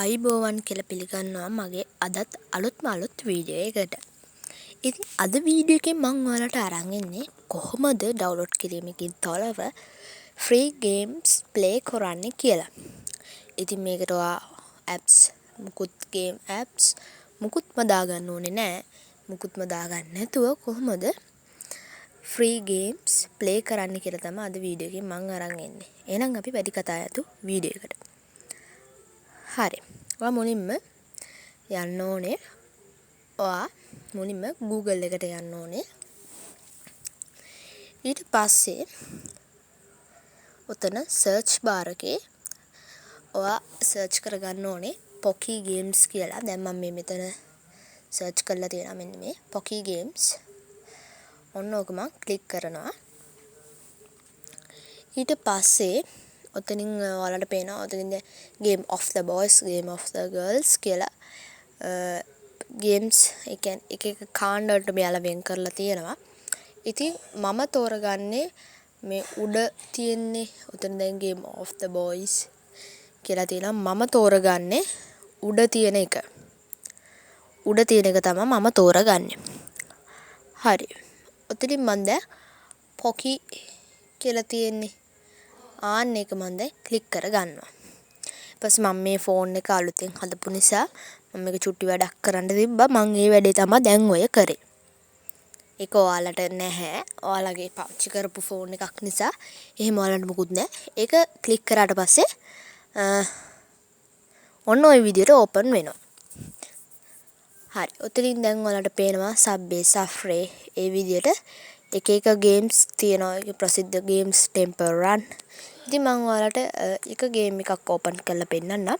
අයිබෝවන් කියලා පිළිගන්නවා මගේ අදත් අලුත් වීඩියෝ එකකට. ඉතින් අද වීඩියෝ එකෙන් මම ඔයාලට අරන් ඉන්නේ කොහොමද ඩවුන්ලෝඩ් කිරීමකින් තොරව ෆ්‍රී ගේම්ස් ප්ලේ කරන්නේ කියලා. ඉතින් මේකට ඔයා apps මුකුත්ම දාගන්න ඕනේ නැහැ. මුකුත්ම දාගන්න නැතුව කොහොමද ෆ්‍රී ගේම්ස් ප්ලේ කරන්න කියලා තමයි අද වීඩියෝ එකෙන් මම අරන් ඉන්නේ. එහෙනම් අපි වැඩි කතා යතු වීඩියෝ එකට. හරි. ඔයා මුලින්ම යන්න ඕනේ. ඔයා මුලින්ම Google එකට යන්න ඕනේ. ඊට පස්සේ උතන search bar එකේ ඔයා search කරගන්න ඕනේ Pocky Games කියලා. දැන් මම මෙතන search කරලා තියෙනවා මෙන්න මේ Pocky Games. ඔන්න ඕක මම ක්ලික් කරනවා. ඊට පස්සේ ඔතනින් ඔයාලට පේනවා ඔතනින් game of the boys, game of the girls කියලා games එක කාණ්ඩ වලට මෙයාලා වෙන් කරලා තියෙනවා. ඉතින් මම තෝරගන්නේ මේ උඩ තියෙන්නේ ඔතන දැන් game of the boys කියලා තියෙනවා. මම තෝරගන්නේ උඩ තියෙන එක. උඩ තියෙන එක තමයි මම තෝරගන්නේ. හරි. ඔතනින් මම දැන් Pocky කියලා තියෙන්නේ ආන්න එක මම දැන් ක්ලික් කරගන්නවා. ඊට පස්සේ මම මේ ෆෝන් එක අලුතෙන් හදපු නිසා මම මේක චුට්ටි වැඩක් කරන්න තිබ්බා. මම ඒ වැඩේ තමයි දැන් ඔය කරේ. ඒක ඔයාලට නැහැ. ඔයාලගේ පාවිච්චි කරපු ෆෝන් එකක් නිසා එහෙම ඔයාලට මුකුත් නැහැ. ඒක ක්ලික් කරාට පස්සේ ඔන්න ඔය විදිහට ඕපන් වෙනවා. හරි. ඔතනින් දැන් ඔයාලට පේනවා Subway Surfer ඒ විදිහට එක ගේම්ස් තියෙනවා. ඒක ප්‍රසිද්ධ ගේම්ස් Temple Run. ඉතින් මම ඔයාලට එක ගේම් එකක් ඕපන් කරලා පෙන්නන්නම්.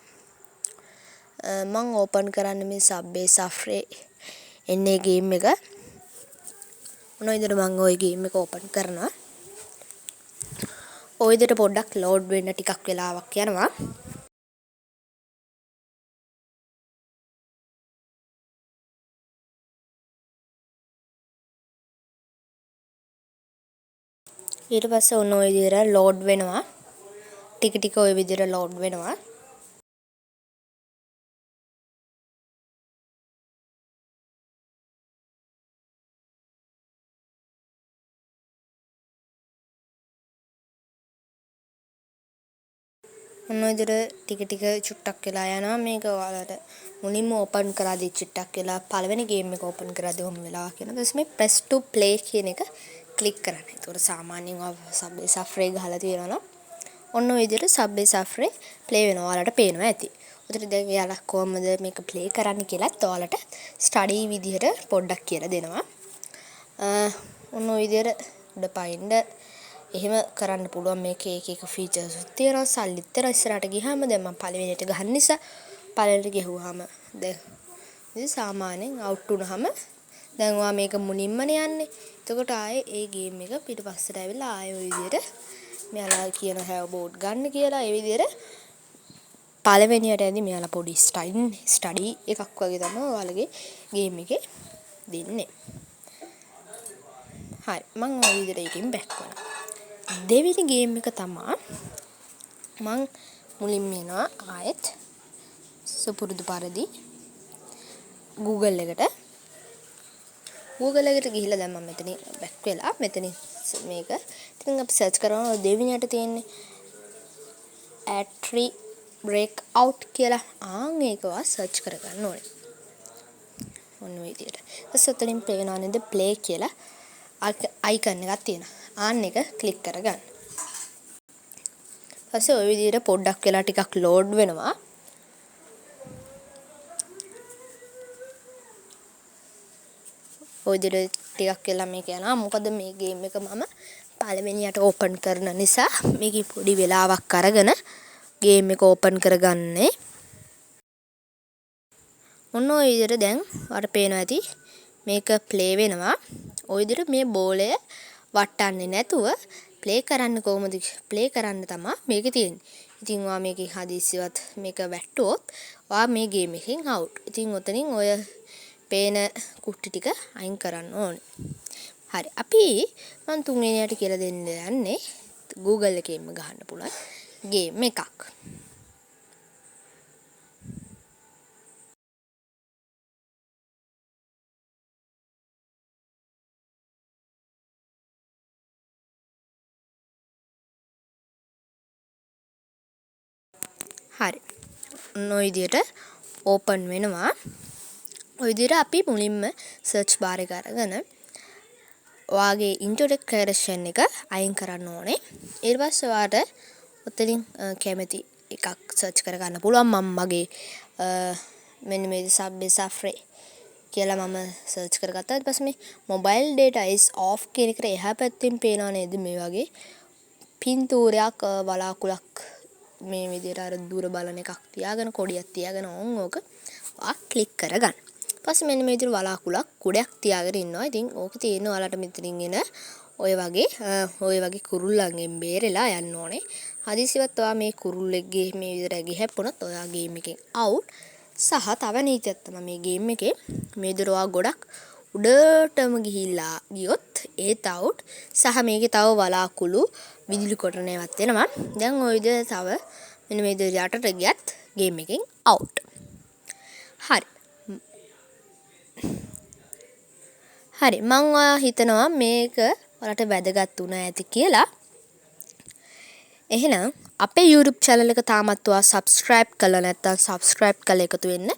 මම ඕපන් කරන්නේ මේ Subway Surfer එන්නේ ගේම් එක. මොන විදිහට මම ওই ගේම් එක ඕපන් කරනවා. ওই විදිහට පොඩ්ඩක් ලෝඩ් වෙන්න ටිකක් වෙලාවක් යනවා. ඊට පස්සේ ඔන්න ඔය විදිහට ලෝඩ් වෙනවා. ටික ඔය විදිහට ලෝඩ් වෙනවා. ඔන්න ඔය විදිහට ටික චුට්ටක් වෙලා යනවා. මේක ඔයාලට මුලින්ම ඕපන් කරලා චුට්ටක් වෙලා පළවෙනි ගේම් එක ඕපන් කරද්දී ඔහොම වෙලා කියන. ඊට පස්සේ මේ press to play කියන එක ක්ලික් කරන්න. ඒතකොට සාමාන්‍යයෙන් Subway Surfer ගහලා තියෙනවා. ඔන්න ඔය විදිහට Subway Surfer ප්ලේ වෙනවා. ඔයාලට පේනවා ඇති. උතට දැන් එයාලා කොහොමද මේක ප්ලේ කරන්න කියලාත් ඔයාලට ස්ටඩි විදිහට පොඩ්ඩක් කියලා දෙනවා. ඔන්න ඔය විදිහට උඩ පයින්ද එහෙම කරන්න පුළුවන්. මේකේ එක ෆීචර්ස් තියෙනවා. සල්ලිත් තියෙනවා. ඉස්සරහට ගියාම දැන් මම පළවෙනියට ගහන නිසා පළවෙනියට ගෙහුවාම දැන් ඉතින් සාමාන්‍යයෙන් අවුට් වුණාම දැන් ඔයා මේක මුලින්මනේ යන්නේ. එතකොට ආයේ ඒ ගේම් එක පිටපස්සට ඇවිල්ලා ආයේ ඔය විදිහට මෙයාලා කියන have board ගන්න කියලා ඒ විදිහට පළවෙනියට ඇදී මෙයාලා පොඩි ස්ටඩි එකක් වගේ තමයි ඔයාලගේ ගේම් එකේ දෙන්නේ. හරි මම ඔය විදිහට එකකින් බැක් වුණා. දෙවෙනි ගේම් එක තමයි මම මුලින්ම එනවා ආයෙත් සුපුරුදු පරිදි Google එකට ගිහිල්ලා දැන් මම මෙතන බැක් වෙලා මෙතන මේක ඉතින් අපි සර්ච් කරනවා දෙවෙනියට තියෙන්නේ Atri Breakout කියලා. ඒකවා සර්ච් කරගන්න ඕනේ. ඔන්න ඔය විදිහට. ඊට ඔතනින් පේනවා නේද play කියලා අයිකන් එකක් තියෙනවා. එක ක්ලික් කරගන්න. ඊපස්සේ ඔය විදිහට පොඩ්ඩක් වෙලා ටිකක් ලෝඩ් වෙනවා. ඔය විදිහට ටිකක් වෙලා මේක යනවා. මොකද මේ ගේම් එක මම පළවෙනියට ඕපන් කරන නිසා මේකේ පොඩි වෙලාවක් අරගෙන ගේම් එක ඕපන් කරගන්නේ. ඔන්න ඔය විදිහට දැන් ඔයාලට පේනවා ඇති මේක ප්ලේ වෙනවා. ඔය විදිහට මේ බෝලය වටන්නේ නැතුව ප්ලේ කරන්න කොහොමද ප්ලේ කරන්න තමයි මේකේ තියෙන්නේ. ඉතින් ඔයා මේකේ හදිස්සියවත් මේක වැට්ටුවොත් ඔයා මේ ගේම් එකෙන් අවුට්. ඉතින් ඔතනින් ඔය පේන කුට්ටි ටික අයින් කරන්න ඕනේ. හරි. අපි මම තුන්වෙනියට කියලා දෙන්න යන්නේ Google එකේම ගහන්න පුළුවන් ගේම් එකක්. හරි. ඔය විදිහට ඕපන් වෙනවා. ඔය විදිහට අපි මුලින්ම සර්ච් බාර් එක අරගෙන ඔයාගේ ඉන්ටර්නෙට් කනෙක්ෂන් එක අයින් කරන්න ඕනේ. ඊට පස්සේ ඔයාට ඔතනින් කැමති එකක් සර්ච් කරගන්න පුළුවන්. මම මගේ මෙන්න මේ සබ්වේ සෆ්රේ කියලා මම සර්ච් කරගත්තා. ඊට පස්සේ මේ mobile data is off කියන එකට එහා පැත්තෙන් පේනවා නේද මේ වගේ පින්තූරයක් වලාකුලක් මේ විදිහට අර දුර බලන එකක් තියාගෙන කොඩියක් තියාගෙන ඕක ක්ලික් කරගන්න. ඊපස්සේ මෙන්න මේ විදිහට වලාකුලක් කුඩයක් තියාගෙන ඉන්නවා. ඉතින් ඕක තියෙන ඔයාලට මෙතනින් එන ඔය වගේ කුරුල්ලන්ගෙන් බේරෙලා යන්න ඕනේ. හදිසියවත් ඔයා මේ කුරුල්ලෙක්ගේ මේ විදිහට ගිහැප්පුණොත් ඔයා ගේම් එකෙන් අවුට්. සහ තව නීතියක් තමයි මේ ගේම් එකේ මේ විදිහට ඔයා ගොඩක් උඩටම ගිහිල්ලා ගියොත් ඒත් අවුට්. සහ මේකේ තව වලාකුළු විදුලි කොටන ඒවත් වෙනවා. දැන් ওই විදිහට තව මෙන්න මේ විදිහට යටට ගියත් ගේම් එකෙන් අවුට්. හරි මම හිතනවා මේක ඔයාලට වැදගත් වුණා ඇති කියලා. එහෙනම් අපේ YouTube channel එක තාමත් ඔයා subscribe කරලා නැත්නම් subscribe කරලා එකතු වෙන්න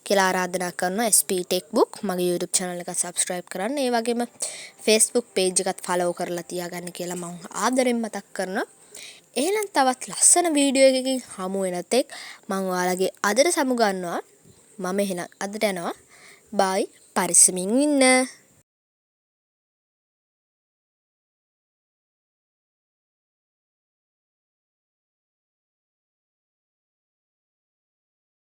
කියලා ආරාධනා කරනවා. SP Techbook මගේ YouTube channel එක subscribe කරන්න. ඒ වගේම Facebook page එකත් follow කරලා තියාගන්න කියලා මම ආදරෙන් මතක් කරනවා. එහෙනම් තවත් ලස්සන වීඩියෝ එකකින් හමු වෙනතෙක් මම ඔයාලගේ අදට සමු ගන්නවා. මම එහෙනම් අදට යනවා. bye පරිස්සමින් ඉන්න.